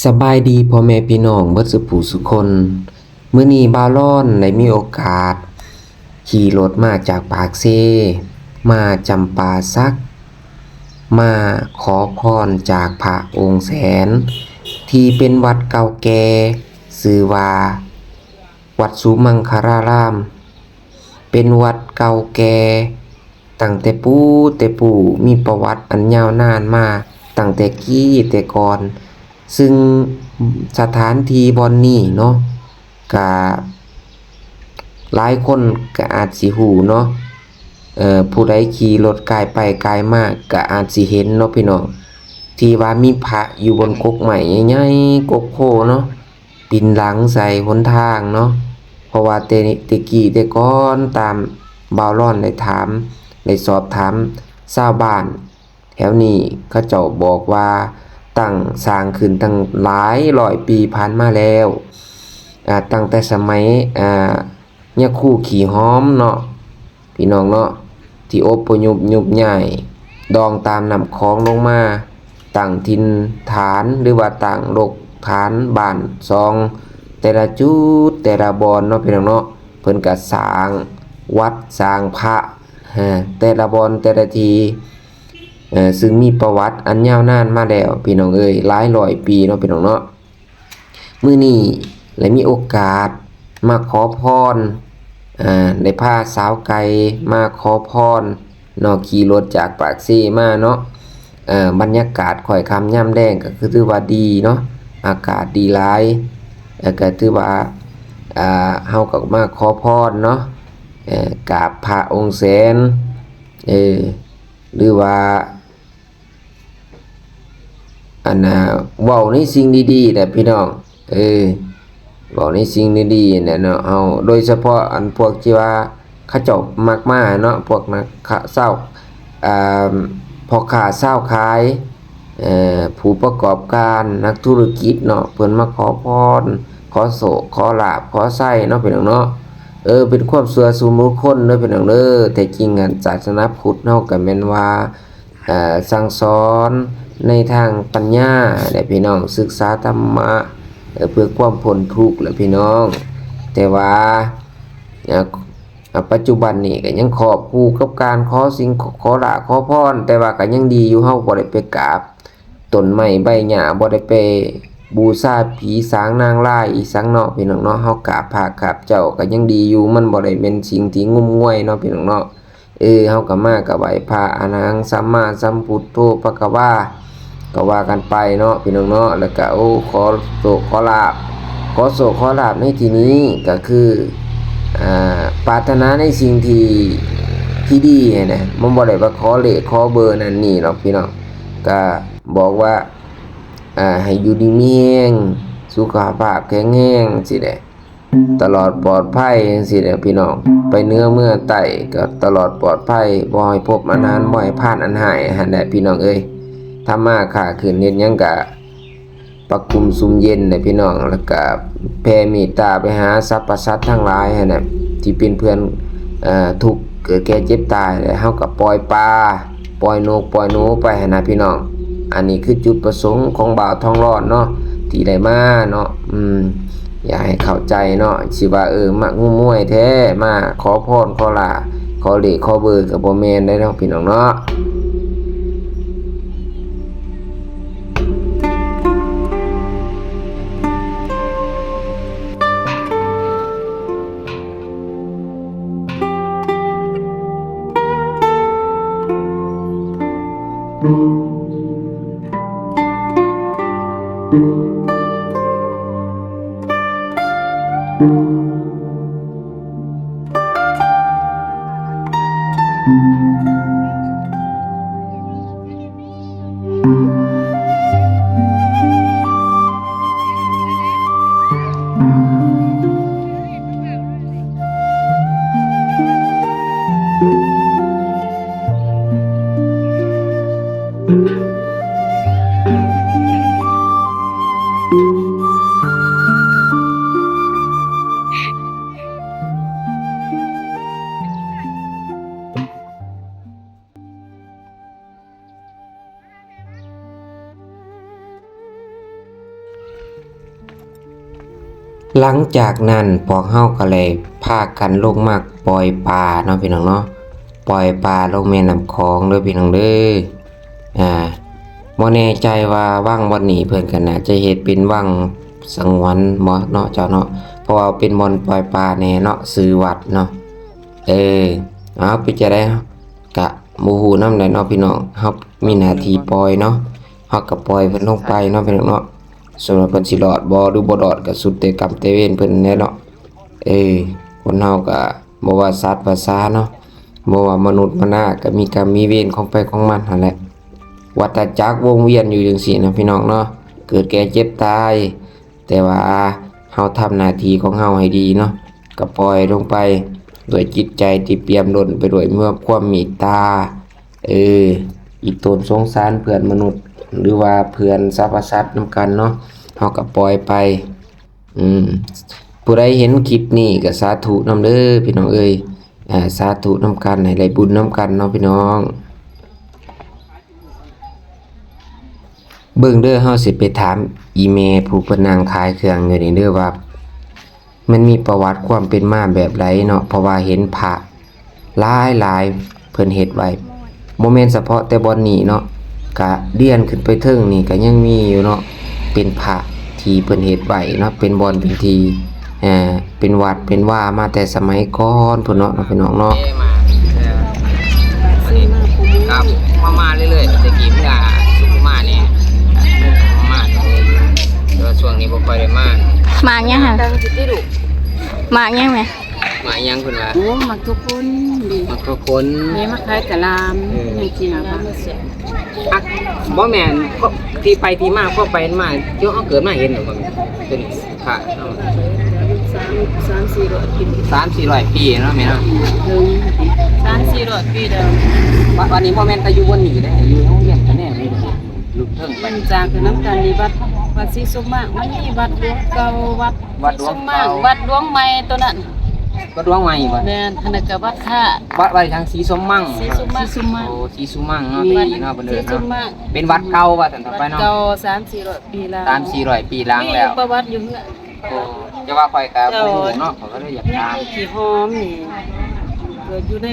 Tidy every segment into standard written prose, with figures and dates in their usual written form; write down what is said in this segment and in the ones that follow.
สบายดีพ่อแม่พี่น้องเบิดสุผู้สุคนมื้อนี้บ่าวร้อนได้มีโอกาสขี่รถมาจากปากเซมาจำปาสักมาขอพรจากพระองค์แสนที่เป็นวัดเก่าแก่ชื่อว่าวัดสุมังคารารามเป็นวัดเก่าแก่ตั้งแต่ปู่มีประวัติอันยาวนานมาตั้งแต่กี้แต่ก่อน ซึ่งสถานที่บ่อนนี้เนาะก็หลายคนก็อาจสิฮู้เนาะผู้ใดขี่รถกายไปกายมาก็อาจสิเห็นเนาะพี่น้องที่ว่ามีพระอยู่บนกกไม้ใหญ่ๆกกโพเนาะปีนหลังใส่หนทางเนาะเพราะว่าแต่กี้แต่ก่อนตามบ่าวร้อนได้ถามได้สอบถามชาวบ้านแถวนี้เขาเจ้าบอกว่าตั้งสร้างขึ้นตั้งหลายร้อยปีผ่านมาแล้วตั้งแต่สมัยยาคูขี่หอมเนาะพี่น้องเนาะที่อพยพยุบย้ายดองตามน้ำคลองลงมาตั้งถิ่นฐานหรือว่าตั้งรกฐานบ้านซองแต่ละจุดแต่ละบอนเนาะพี่น้องเนาะเพิ่นก็สร้างวัดสร้างพระแต่ละบอนแต่ละทีซึ่งมีประวัติอันยาวนานมาแล้วพี่น้องเอ้ยหลายร้อยปีเนาะพี่น้องเนาะมื้อนี้เลยมีโอกาสมาขอพรได้พาสาวไก่มาขอพรเนาะขี่รถจากปากเซ่มาเนาะบรรยากาศค่อยค่ำยามแลงก็คือถือว่าดีเนาะอากาศดีหลายก็ถือว่าเฮาก็มาขอพรเนาะกราบพระองค์แสนหรือว่าเว้าในสิ่งดีๆแหละพี่น้องเว้าในสิ่งดีๆเนี่ยเนาะเฮาโดยเฉพาะอันพวกที่ว่าเขาเจ้ามักมาเนาะพวกนักค้าเช้าอ่าพ่อค้าเช้าขายผู้ประกอบการนักธุรกิจเนาะเพิ่นมาขอพรขอโชคขอลาภขอไสเนาะพี่น้องเนาะเป็นความเชื่อส่วนบุคคลเด้อพี่น้องเด้อแต่จริงอันศาสนาพุทธเนาะก็แม่นว่าสั่งสอนในทางปัญญาได้พี่น้องศึกษาธรรมะเพื่อความพ้นทุกข์แหละพี่น้องแต่ว่าปัจจุบันนี้ก็ยังครอบคู่กับการขอสิ่งขอลาภขอพรแต่ว่าก็ยังดีอยู่เฮาบ่ได้ไปกราบต้นไม้ใบหญ้าบ่ได้ไปบูชาผีสางนางร้ายอีสังเนาะพี่น้องเนาะเฮากราบพระกราบเจ้าก็ยังดีอยู่มันบ่ได้เป็นสิ่งที่งมงวยเนาะพี่น้องเนาะเฮาก็มาก็ไหว้พระอรหังสัมมาสัมพุทโธภควาก็ว่ากันไปเนาะพี่น้องเนาะแล้วก็ขอโชคขอลาภขอโชคขอลาภในที่นี้ก็คือปรารถนาในสิ่งที่ดีนะมันบ่ได้ว่าขอเลขขอเบอร์นั่นนี่หรอกพี่น้องก็บอกว่าให้อยู่ดีมีแรงสุขภาพแข็งแรงสิได้ตลอดปลอดภัยจังซี่แหละพี่น้องไปเหนือเมื่อใต้ก็ตลอดปลอดภัยบ่ให้พบอันนั้นบ่ให้พลาดอันหายหั่นแหละพี่น้องเอ้ยทำมาค้าขึ้นเฮ็ดหยังก็ปักกุมซุมเย็นน่ะพี่น้องแล้วก็แผ่เมตตาไปหาสรรพสัตว์ทั้งหลายหั่นน่ะที่เป็นเพื่อนทุกข์เกิดแก่เจ็บตายแล้วเฮาก็ปล่อยปลาปล่อยนกปล่อยหนูไปหั่นน่ะพี่น้องอันนี้คือจุดประสงค์ของบ่าวทองรอดเนาะที่ได้มาเนาะอยากให้เข้าใจเนาะสิว่ามักงุ่มมวยแท้มาขอพรขอลาขอเลขขอเบอร์ก็บ่แม่นได้เนาะพี่น้องเนาะ หลังจากนั้นพวกเฮาก็เลยพากันลงมาปล่อยปลาเนาะพี่น้องเนาะปล่อยปลาลงแม่น้ำคลองเด้อพี่น้องเด้อบ่แน่ใจว่าวังบ่อนนี้เพิ่นก็น่าจะเฮ็ดเป็นวังสงวนบ่เนาะเจ้าเนาะเพราะว่าเป็นบ่อนปล่อยปลาแน่เนาะชื่อวัดเนาะเอาไปจะได้กะบ่ฮู้นำได้เนาะพี่น้องเฮามีหน้าที่ปล่อยเนาะเฮาก็ปล่อยเพิ่นลงไปเนาะพี่น้องเนาะส่วนว่าเพิ่นสิรอดบ่หรือบ่รอดก็สุดแต่กรรมแต่เวรเพิ่นแน่เนาะคนเฮาก็บ่ว่าสัตว์ภาษาเนาะบ่ว่ามนุษย์มนาก็มีกรรมมีเวรของไปของมันหั่นแหละวัฏจักรวงเวียนอยู่จังซี่นะพี่น้องเนาะเกิดแก่เจ็บตายแต่ว่าเฮาทำหน้าที่ของเฮาให้ดีเนาะก็ปล่อยลงไปด้วยจิตใจที่เปี่ยมล้นไปด้วยเมื่อความเมตตาอีตนสงสารเพื่อนมนุษย์หรือว่าเพื่อนสรรพสัตว์นำกันเนาะเฮาก็ปล่อยไปผู้ใดเห็นคลิปนี้ก็สาธุนำเด้อพี่น้องสาธุนำกันให้ได้บุญนำกันเนาะพี่น้องเบิ่งเด้อเฮาสิไปถามอีเมผู้เพิ่นนั่งขายเครื่องอยู่นี่เด้อว่ามันมีประวัติความเป็นมาแบบใดเนาะเพราะว่าเห็นพระหลายๆเพิ่นเฮ็ดไว้บ่แม่นเฉพาะแต่บ่อนนี้เนาะก็เลี่ยนขึ้นไปเทิงนี่ก็ยังมีอยู่เนาะเป็นพระที่เพิ่นเฮ็ดไว้เนาะเป็นบ่อนเป็นที่เป็นวัดเป็นว่ามาแต่สมัยก่อนพุ่นเนาะพี่น้องเนาะครับมาเรื่อยๆตะกี้เพิ่งสุขุมาเนี่ยมาแต่ว่าช่วงนี้บ่ค่อยได้มา หมากยังค่ะ ดังสิติดุ หมากยังไหม มายังเพิ่นว่า โอ้มักทุกคนดี มาทุกคน แม่มาขายกะลามให้กินนะมาเสีย อ่ะบ่แม่นก็ที่ไปที่มาก็ไปมาเดี๋ยวเอาเกิดมาเห็นหรอบ่แม่นเป็นค่ะ 3-400 ปี 3-400 ปีเนาะแม่เนาะ ถึง3-400 ปีเด้อ วันนี้บ่แม่นแต่อยู่บนนี้ได้อยู่โรงเรียนกันแน่นี่ลูกเทิงไป มันจางคือน้ำกันนี่วัดศรีสมมากมันมีวัดหลวงเก่าวัดศรีสมมากวัดหลวงใหม่ตัวนั้น วัดหลวงใหม่บ่ แม่นอันนั้นก็วัดท่า วัดทางสีสมมั่ง ศรีสมมาก โอ้สีสุมั่งเนาะ วัด ที่เนาะเพิ่น ศรี เอิ้น สม เนาะ มาก เป็นวัดเก่าว่าซั่นต่อไป วัด เนาะ เก่า3-400 ปีแล้ว 3-400 ปีหลังแล้ว มีประวัติอยู่เฮือน โอ้จะว่าข่อยก็บ่รู้เนาะเขาก็เลยอยาก ยั ถาม งขี้หอมนี่เกิดอยู่ใน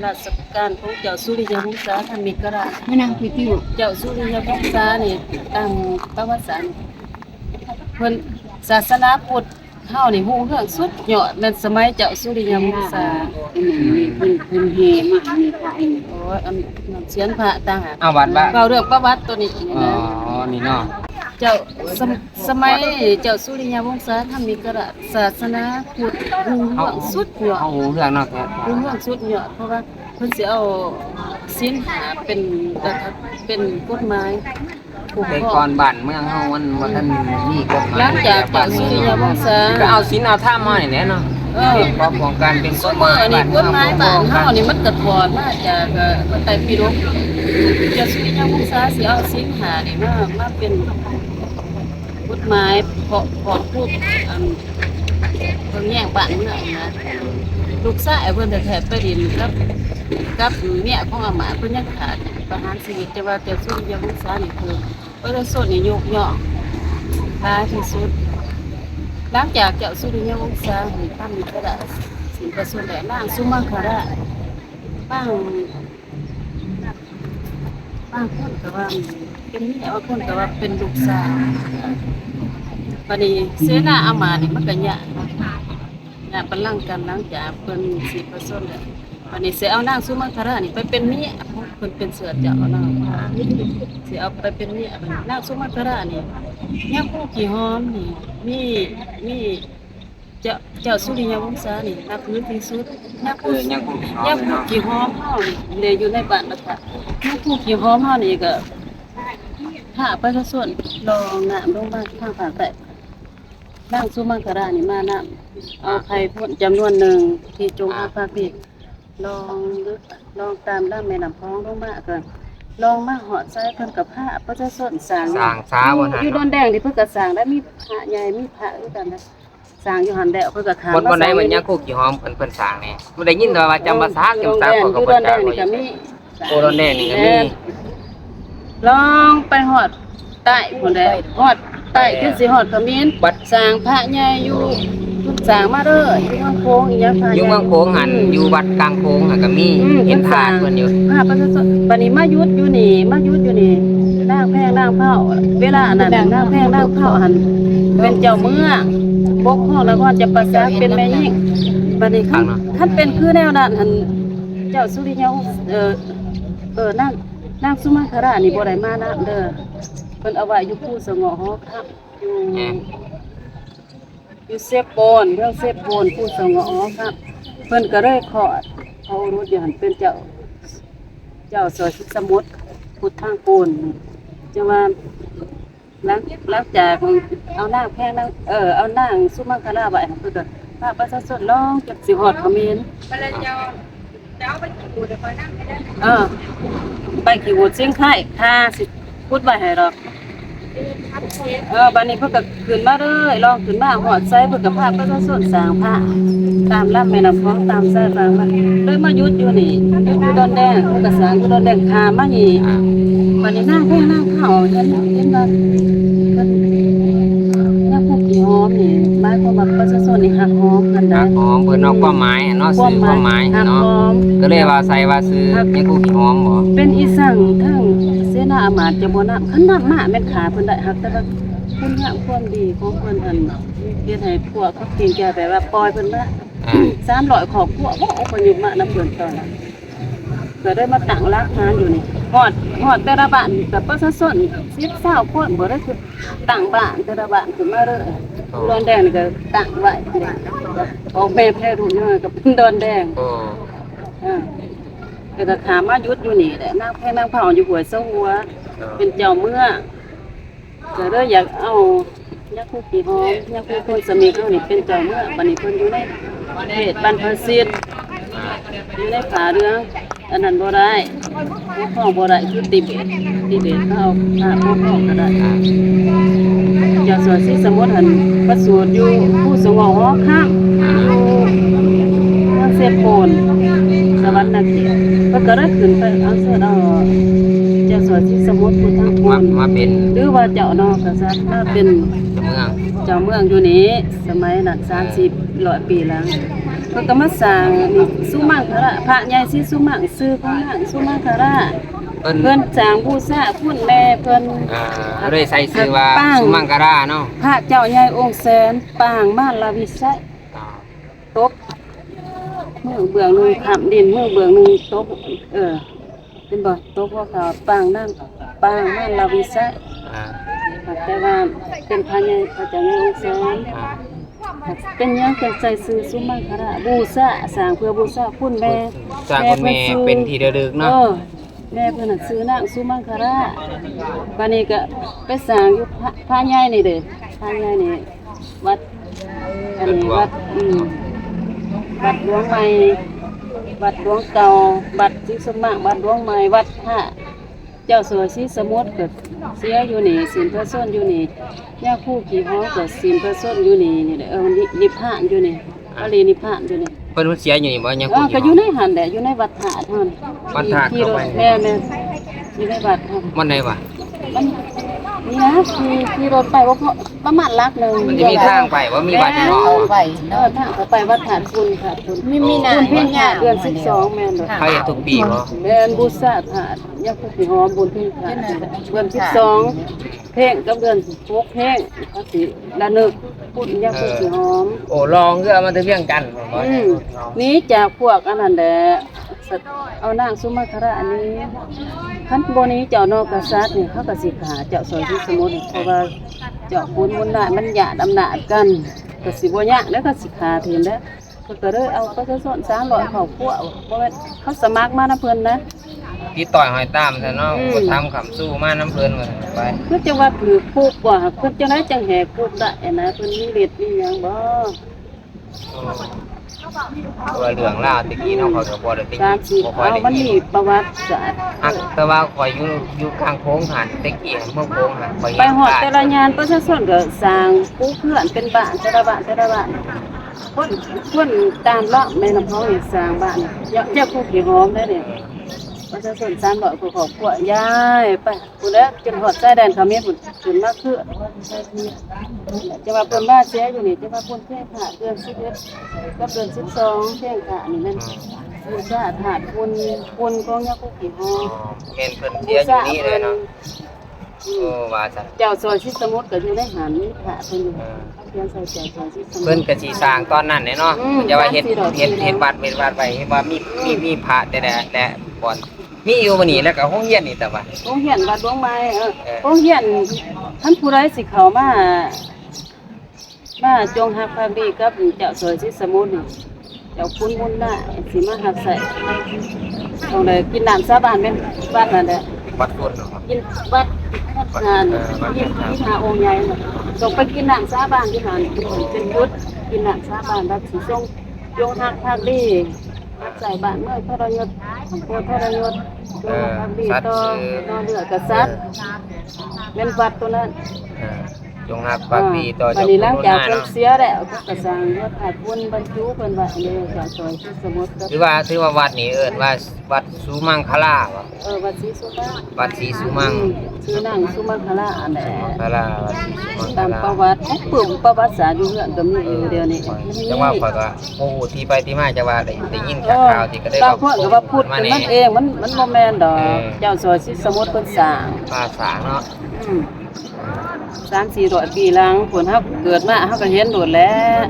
ราชการของเจ้าสุริยวงศาธมิกราช ไม่นั่งคุยที่อยู่ เจ้าสุริยวงศานี่ตามประวัติศาสตร์เพิ่นศาสนาพุทธเฮานี่ฮู้เรื่องสุดยอดในสมัยเจ้าสุริยวงศาเพิ่นเฮมามีพระโอ้ยอันเสียนพระต่างหาก เอาวัดบ้า เว้าเรื่องประวัติตัวนี้ อ๋อ นะ นี่เนาะ เจ้าสมัยเจ้าสุริยวงศาธมิกราชศาสนาพุทธฮู้เรื่องสุดยอด เอาเรื่องเนาะ รู้เรื่องสุดยอดเพราะว่าเพิ่นสิเอาศีลหาเป็นกฎหมายถูก แต่ ต้ ก่ อ อง นบ้านเมืองเฮามันบ่ทันมีกฎหมาย หลังจากเจ้าสุริยวงศา ก็เอาศีลเอาธรรมมานี่แหละเนาะเป็นพร้อมของการเป็นก ส ฎ ม ห มุ มา ติ ย อันนี้กฎหมายบ้านเฮานี่มันก็ถอนมาจากพระไตรปิฎกเจ้าสุริยวงศาสิเอาศีลหานี่มาเป็นกฎหมายเพาะพูดอันเพิ่นแย่งบ้านเมืองนะลูกชายเพิ่นแท้ๆไปดินกับเมียของอามาตย์เพิ่นยังขาดประหารชีวิตแต่ว่าเจ้าสุริยวงศานี่คือประชาชนนี่ยกย่องท้ายที่สุดหลังจากเจ้าสุริยวงศานี่ท่านมีกระดาษสิงประสุนแหลนางสุมังคราชบ้างคนก็ว่าเป็นเมียบางคนก็ว่าเป็นลูกสาวบัดนี้เสนาอามาตย์นี่มันก็ยากบัลลังก์กันหลังจากเพิ่นสิประสุนแล้วบัดนี้สิเอานางสุมังคราชนี่ไปเป็นเมียเพิ่นเป็นเสือเจ้าเนาะสิเอาไปเป็นเมียบัดนี้นางสุมังคราชนี่ยังผู้ขี้หอมนี่มีเจ้าสุริยวงศานี่นับถือที่สุดยังผู้ขี้หอมเฮานี่เลยอยู่ในบ้านนะคะยังผู้ขี้หอมเฮานี่ก็ถ้าประชาชนรอน้ำลงมาทางภาคใต้นางสุมังคราชนี่มาน้ำเอาไข่พ่นจำนวนหนึ่งที่จงอาภาพิษลองตามล่าแม่น้ำคลองลงมาก่อนลองมาหอดใส่เพิ่นกับผ้าประชาชนสร้าง สร้างช้าบ่ทัน อยู่ดอนแดงที่เพิ่นก็สร้างแล้วมีพระใหญ่มีพระคือกันนะสร้างอยู่หันแล้วเพิ่นก็ขาม คนใดมันยังคุกขี้หอมเพิ่นสร้างนี่บ่ได้ยินว่าจำภาษาเพิ่นก็ อยู่ บ่ ดอนแด จัก งนี่ก็มี โอ้ดอนแดงนี่ก็มี ลองไปหอดใต้พุ่นได้หอดใ ใต้ขึ้นสิฮอดขมิ้น บัด สร้างพระใหญ่อยู่ทุกสร้างมาเด้ออยู่วังโค้งอีหยังพระใหญ่ อยู่เมืองโค้งหันอยู่วัดกลางโค้งหันก็มีเห็นทานเพิ่นอยู่ พระประชาชนบัดนี้มายุดอยู่นี่นางแพงนางเผาเวลานั้นนางแพงนางเผาหันเป็นเจ้าเมืองปกครองแล้วก็จะประสาเป็นแม่ยิ่งบัดนี้คันเป็นคือแนวนั้นหันเจ้าสุริยะนางสุมาครานี่บ่ได้มานะเด้อเพิ่นเอาไว้อยู่ผู้สงอหอครับอยู่เซฟโปนเรื่องเซฟโปนผู้สงอหอครับเพิ่นก็เลยขอดเขารู้อยู่หันเป็นเจ้าสอยสมุทรพุทธทางโปนจะว่าหลังจากเอานางแพงนางเอานางสุมาคราไว้เพิ่นก็พาประชาชนลองจักสิฮอดเขมรไปขี่วูดเสียงไข่ค่าสิพูดไว้ให้ดอกบัดนี้เพิ่นก็ขึ้นมาเลยลองขึ้นมาฮอดไสเพิ่นก็พาประชาชนสร้างพระตามลำแม่น้ำคลองตามสายทางมาเลยมาหยุดอยู่นี่อยู่ดอนแดงเพิ่นก็สร้างอยู่ดอนแดงข้ามมานี่บัดนี้นางแพงนางเข้าเห็นว่าเพิ่นนางผู้ขี้หอมนี่หมายความว่าประชาชนนี่ฮักหอมกันได้ หอมเพิ่นเอาความหมายเนาะสื่อความหมาย ฮัก เนาะ หอม ก็เลยว่าใส่ว่าซื้อยังกูขี้หอมบ่ เป็นอีสังทั้งเสนาอามาตย์จะบ่นับคันนับมาแม่นขาเพิ่นได้ฮักแต่ว่าคุณงามความดีของเพิ่นอันเฮ็ดให้พวกเขาเก่งใจแบบว่าปล่อยเพิ่นมา300ครอบครัวบ่เอาไปอยู่มานำเพิ่นตอนนั้นก็ได้มาตั้งรากฐานอยู่นี่ฮอดแต่ละบ้านกับประชาชน10-20คนบ่ได้คือตั้งบ้านแต่ละบ้านขึ้นมาเด้อดอนแดงนี่ก็ตั้งไว้ออกแม่แพ้ทุกอย่างก็เป็นดอนแดง โอ้ ก็ถามมายุดอยู่นี่แหละนางแพงนางเผาอยู่หัวเสาหัวเป็นเจ้าเมืองก็เลยอยากเอายักษ์ผู้ขี้หอมยักษ์ผู้คนสมิงเขานี่เป็นเจ้าเมืองบัดนี้เพิ่นอยู่ในเขตบ้านพระศิษย์อยู่ในผาเรืองอันนั้นบ่ได้พวกของบ่ได้คือติเบตเขาเอาพวกของก็ได้เจ้าสวนศรีสมุทรหันประสูติอยู่ผู้สงอหอข้ามอยู่เมืองเซโปนสวรรค์นาเขตเพิ่นก็ได้ขึ้นไปเอาเสื้อเจ้าสวนศรีสมุทรผู้ทางโปน มาเป็น หรือว่าเจ้านอกกษัตริย์ถ้าเป็น เมือง เจ้าเมืองอยู่นี้สมัยนั้น30-100 ปีแล้วเพิ่นก็มาสร้างนี่สุมังคราพระใหญ่ศรีสุมังชื่อของนางสุมังครา เพิ่น เพิ่นสร้างบูชาคุณแม่เพิ่น เลยใส่ชื่อว่าสุมังคราเนาะ พระเจ้าใหญ่องค์แสนปางมาลาวิไสตกมือเบื้องหนึงขำดินมือเบื้องหนึงตกเป็นบ่ตกว่าเขาปางนั่นปางมาลาวิไสแต่ว่าเป็นพระใหญ่พระเจ้าใหญ่องค์แสนเป็นหยังจังใส่ชื่อสุมังคราบูชาสร้างเพื่อบูชาคุณแม่ สร้างคุณแม่เป็นที่ระลึกเนาะ แม่เพิ่นน่ะซื้อนางสุมังคราบัดนี้ก็ไปสร้างอยู่พระใหญ่นี่เด้อพระใหญ่นี่วัดอันนี้วัดวัดหลวงใหม่วัดหลวงเก่าวัดศรีสมังวัดหลวงใหม่วัดพระเจ้าสัวศรีสมุทรก็เสียอยู่นี่ศีลพระส้นอยู่นี่ย่าคู่ขี่ฮ้อก็ศีลพระส้นอยู่นี่นี่แหละนิพพานอยู่นี่อรินิพพานอยู่นี่ เพิ่นเสียอยู่นี่บ่ยังกู ก็อยู่ในหันแหละอยู่ในวัดธาตุเท่านั้น วัดธาตุ ที่ เข้าไป แม่อยู่ในวัดครับ มันได้วะ มันนี่นะขี่รถไปว่าประมาณลักหนึง มันจะมีทางไปว่ามีวัดเนาะ ทางเขาไปวัดธาตุคุณค่ะคุณมีนาเพ็ญญาเดือน12แม่นบ่ เขาอยากทุกปีบ่ แม่นบูชาธาตุยาคุสิหอมบุญเพ็ญธาตุเดือน12เพ่งกับเดือน6เพ่งเขาสิละนึกพุทธยาคุสิหอม โอ้ลองคือเอามาถึงเวียงจันทน์บ่ นี้จากพวกอันนั้นแหละเอานางสุมาคราอันนี้คันบ่นี้เจ้านอกกษัตริย์นี่เขาก็สิขาเจ้าสอยศรีสมุทรเพราะว่าเจ้าคุณมุนนามันหยาดอำนาจกันก็สิบ่ยากแล้วก็สิขาถึงแล้วเพิ่นก็เลยเอาประชาชน300ครอบครัวบ่แม่นเขาสมัครมานำเพิ่นนะ ติดต่อยหอยตามซะเนาะบ่ทำคำสู้มาน้ำเพิ่นว่าไป เพิ่นจะว่าถือปุ๊บว่าเพิ่นจังได๋จังแหกปุ๊บได้นะเพิ่นมีฤทธิ์มีหยังบ่ ว่าเรื่องราวตะกี้เนาะเขาก็บ่ได้ติดบ่ค่อย เอา ได้ มัน ยิ มี น ประวัติศาสตร์ แต่ว่าข่อยอยู่ข้างโค้งหันตะกี้เมื่อโค้งหันข่อย ไปหอดแต่ละงานประชาชนก็สร้างปูเพื่อนเป็นบ้านแต่ละบ้านคนตามเลาะแม่น้ำเขาเนี่ยสร้างบ้านเจ้าผู้ขี้หอมได้เนี่ยไป ประชาชน300กว่าครอบครัวย้ายไปพุ่นแล้วจนฮอดชายแดนเขมรพุ่นขึ้นมาคือจะว่าเพิ่นมาเสียอยู่นี่จะว่าเพิ่นเที่ยงค่ะเดือน11กับเดือน12เที่ยงค่ะนี่แม่นบูชาถาดคุณของยาคุกิฮอ แม่นเพิ่นเสียอยู่นี่เลยเนาะโอ้ว่าซั่น เจ้าซอยสิสมุทรก็อยู่ในหันนี่ค่ะเพิ่นอยู่เขียนใส่เจ้าซอยสิสมุทร เพิ่นก็สิสร้างตอนนั้นเนาะ อืม จะว่าเฮ็ด 400 เฮ็ดวัดไว้ว่ามีพระแต่และบ่อนมีอยู่มื้อนี้แล้วก็โรงเรียนนี่แต่ว่า โรงเรียนวัดดวงไม้โรงเรียนท่านผู้ใดสิเข้ามาจงฮักภักดีกับเจ้าซอยสิสมุทรนี่เจ้าคุณมุนได้สิมาฮักใส่ต้องได้กินน้ำสาบานแม่นวัดนั่นแหละ วัดพุ่นเนาะ กินวัดงานที่หาองค์ใหญ่น่ะต้องไปกินน้ำสาบานที่หานเป็นยุทธกินน้ำสาบานรับสิทรงจงฮักภักดีใส่บ้านเมืองทรยศโพทรยศจงฮักภักดีต่อนอเลือกษัตริย์แม่นวัดตัวนั้น จงรักภักดีต่อ บั เจ้า ด คุ นี้ ณ หลัง รุ่น จาก หน้า เพิ่น เนาะ เสียแล้วก็สร้างยศถาบุญบรรจุเพิ่นว่าอันนี้จากซอยที่สมุทรก็ ถือว่าวัดนี้เอิ้นว่าวัดสุมังคลาวะ วัดศรีสุมา วัดศรีสุมัง ชื่อนางสุมังคลาอันแหละ คลาวัดศรีสุมังค ตาม ลา ประวัติปุ่มประวัติศาสตร์อยู่เฮือนก็มีอยู่เดียวนี้ จังว่าข่อยก็บ่ฮู้ที่ไปที่มาจังว่าได้ยินข่าวที่ก็ได้ บางคนก็ว่าพูดเป็นมันเองมันบ่แม่นดอกเจ้าซอยสิสมุทรเพิ่นสร้าง ภาษาเนาะ 3-400 ปีหลังผลเฮาเกิดมาเฮาก็เห็นโดดแล้ว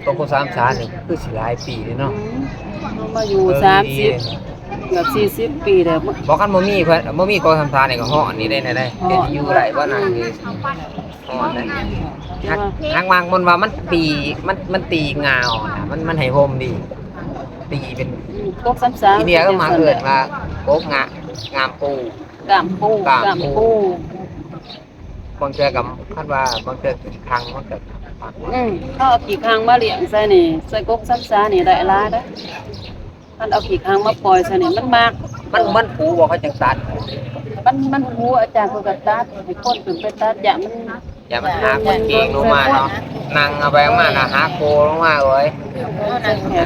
ตกสามชานี่คือสิหลายปีเลยเนาะ เฮามาอยู่30เกือบ40 ปีแล้ว บ่คันบ่มีเพิ่นบ่มีกองสามชานี่ก็ฮ้อนนี่ได้ได้อยู่ไหลบ่นั่นคือฮ้อนได้ทางวางมันว่ามันปีมันตีงาอ่อนน่ะมันให้โฮมดีตีเป็น กก33 ทีเดียวก็มาเอิ้นว่าโกกงามปู กามปู กามปู บางเทื่อก็คาดว่าบางเทื่อกี่ครั้งมันก็ เขาเอาขี้คางมาเลี้ยงใส่นี่ใส่กก33นี่ได้หลายเด้อท่านเอาขี้คางมาปล่อยใส่นี่มันมาก มันปูบ่เขาจังตัด มันหูอาจารย์เพิ่นก็ตัดให้คนขึ้นไปตัดอย่ามัน อย่ามันหาคนเก่งลงมาเนาะนั่งเอาไปมาน่ะหาโกลงมาเว้ย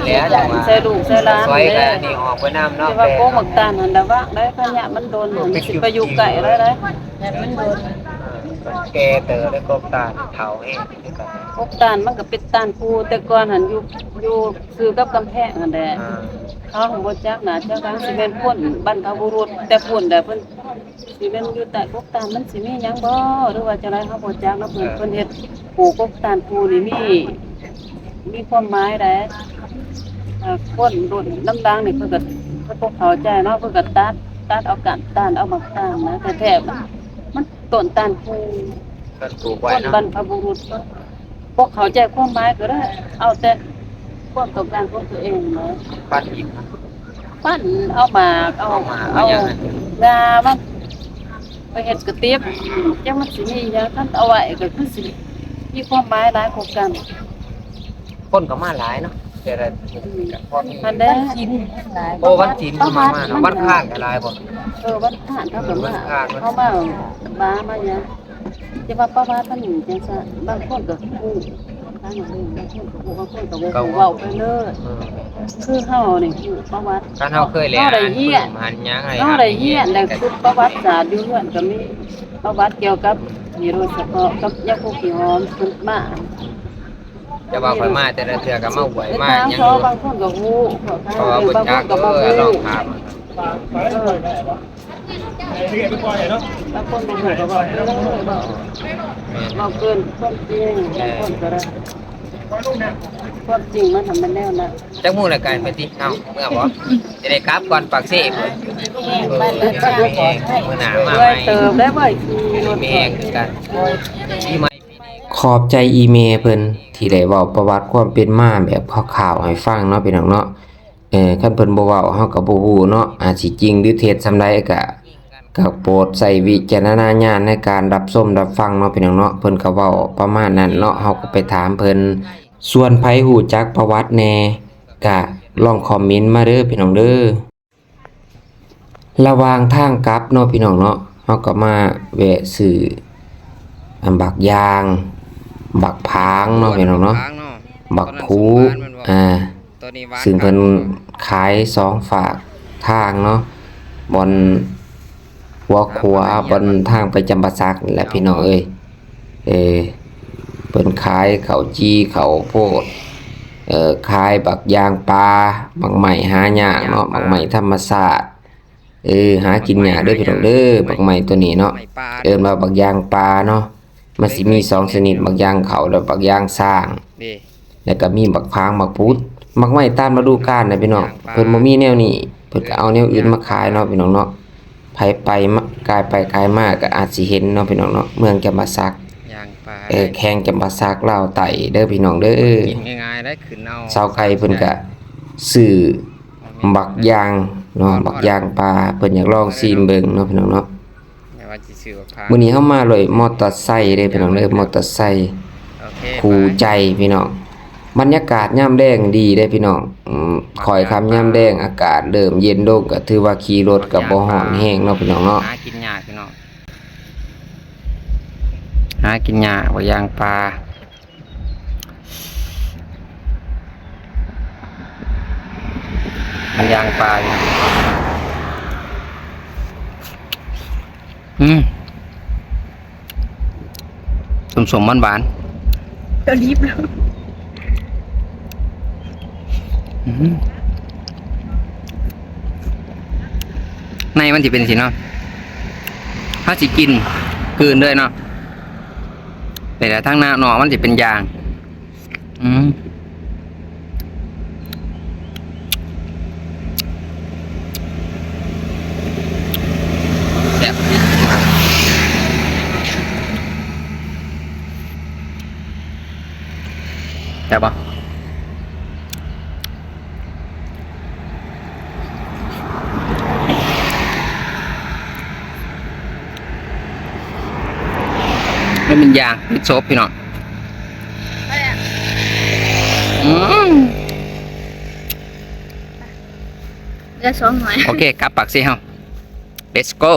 แล้วจังว่า ใส่ลูกใส่หลาน ซอยก็ เด้ นี่ออกไปน้ำเนาะ ที่ว่าโกหมักตาลหันดะว่าได้ขยะมันโดนมันสิไปอยู่ไกลได้เด้มันโดน แกเตอได้กบตาเฒ่าเองคือกัน พวกตาลมันก็เป็นตาลภูแต่ก่อนหันอยู่ซื้อกับกำแพงนั่นแหละ เขาของบ่จักหน้าจักหลังสิเป็นพ่นบรรพบุรุษแต่พ่นแต่เพิ่นสิเป็นอยู่ใต้กกตาลมันสิมีหยังบ่หรือว่าจังไดเฮาบ่จักเนาะเพิ่นเฮ็ดปลูกกกตาลภูนี่มีความหมายใดคนรุ่นน้ำดังนี่เพิ่นก็บ่เข้าใจเนาะเพิ่นก็ตัดเอากันตาลเอามักตาลนะแต่แท้มันต้นตาลภู ก็ปลูก ค ไว้ น เนาะ บรรพบุรุษบ่เข้าใจความหมายก็ได้เอาแต่ความต้องการของตัวเองเนาะ ปัดอีกนะ ปั้นเอาหมากเอางามันไปเฮ็ดกระเตียบจังมันสิมีหยังคันเอาไว้ก็คือสิมีความหมายหลายกว่ากัน คนก็มาหลายเนาะแต่ละพอมี อันใด โอ้วันจีนก็มาเนาะวันข้างก็หลายบ่ วันผ่านเขาก็มาเขามาบ้ามาหยังจะว่าประวัติมันจังซั่นบางคนก็ฮู้บางคนก็เว้าไปเลยคือเฮานี่คือประวัติ การเฮาเคยแล้ว เฮาได้เฮียน หันหยังให้ เราได้เฮียนได้คือประวัติศาสตร์อยู่เฮือนก็มีประวัติเกี่ยวกับฮีโร่เฉพาะกับยาคุกิหอมสุดมา จะว่าข่อยมาแต่ละเทื่อก็มาหวยมาหยัง เขา อยู่ บางคนก็ฮู้ เพราะว่าบ่ บางค จัก นก็บ่ ล ฮู้ องถาม บางคนบ่ฮู้ก็บอกเราเกินความจริงบางคนก็ได้ความจริงมันทำมันแนวนั้น จักมื้อละกันไปติเอ้าเมื่อบ่จะได้กลับก่อนปากเซ่เพิ่นมื้อหน้ามาให ไว้ ม่ เติมได้บ่ขี่รถ มีแหงคือกันปีใหม่ปีนี้ ขอบใจอีเมลเพิ่นที่ได้เว้าประวัติความเป็นมาแบบคร่าวๆให้ฟังเนาะพี่น้องเนาะคันเพิ่นบ่เว้าเฮาก็บ่ฮู้เนาะอาจสิจริงหรือเท็จซำใดก็โปรดใส่วิจารณญาณในการรับชมรับฟังเนาะพี่น้องเนาะเพิ่นก็เว้าประมาณนั้นเนาะเฮาก็ไปถามเพิ่นส่วนไผฮู้จักประวัติแหน่ก็ลองคอมเมนต์มาเด้อพี่น้องเด้อระหว่างทางกลับเนาะพี่น้องเนาะเฮาก็มาแวะซื้อบักยางบักพางเนาะพี่น้องเนาะบักคูซึ่งเพิ่นขาย2ฝาก ทางเนาะบอนหัวขวาบอนทางไปจำปาสักนี่แหละพี่น้องเอ้ยเพิ่นขายข้าวจี้ข้าวโพดขายบักยางปลาบักใหม่หายากเนาะบักใหม่ธรรมชาติหากินยากเด้อพี่น้องเด้อบักใหม่ตัวนี้เนาะเอิ้นว่าบักยางปลาเนาะมันสิมี2ชนิดบักยางเขาและบักยางสร้างแล้วก็มีบักพางบักพุดบักใหม่ตามฤดูกาลนะพี่น้องเพิ่นบ่มีแนวนี้เพิ่นก็เอาแนวอื่นมาขายเนาะพี่น้องเนาะไผไปกายไปกายมาก็อาจสิเห็นเนาะพี่น้องเนาะเมืองจำปาสักยางปลาแข่งจำปาสักลาวไต่เด้อพี่น้องเด้อกินง่ายๆได้ขึ้นเอาชาวไกลเพิ่นก็ซื้อบักยางเนาะบักยางปลาเพิ่นอยากลองซีมเบิ่งเนาะพี่น้องเนาะมื้อนี้เฮามาเลยมอเตอร์ไซค์เด้อพี่น้องเด้อมอเตอร์ไซค์คู่ใจพี่น้องบรรยากาศยามแดงดีเด้อพี่น้องค่อยค่ำยามแดงอากาศเริ่มเย็นลงก็ถือว่าขี่รถก็บ่ร้อนแฮงเนาะพี่น้องเนาะหากินยากพี่น้องหากินยากบักยางปลาบักยางปลาสมๆหวานๆก็รีบแล้วในมันจะเป็นสิเนาะถ้าสิกินกลืนด้วยเนาะแต่ทั้งหน้าหนอมันจะเป็นยางแซ่บแซ่บปะมันเป็นยางพิษโซฟพี่น้องจะซ้อมหน่อยโอเคกลับปากสิเฮา let's go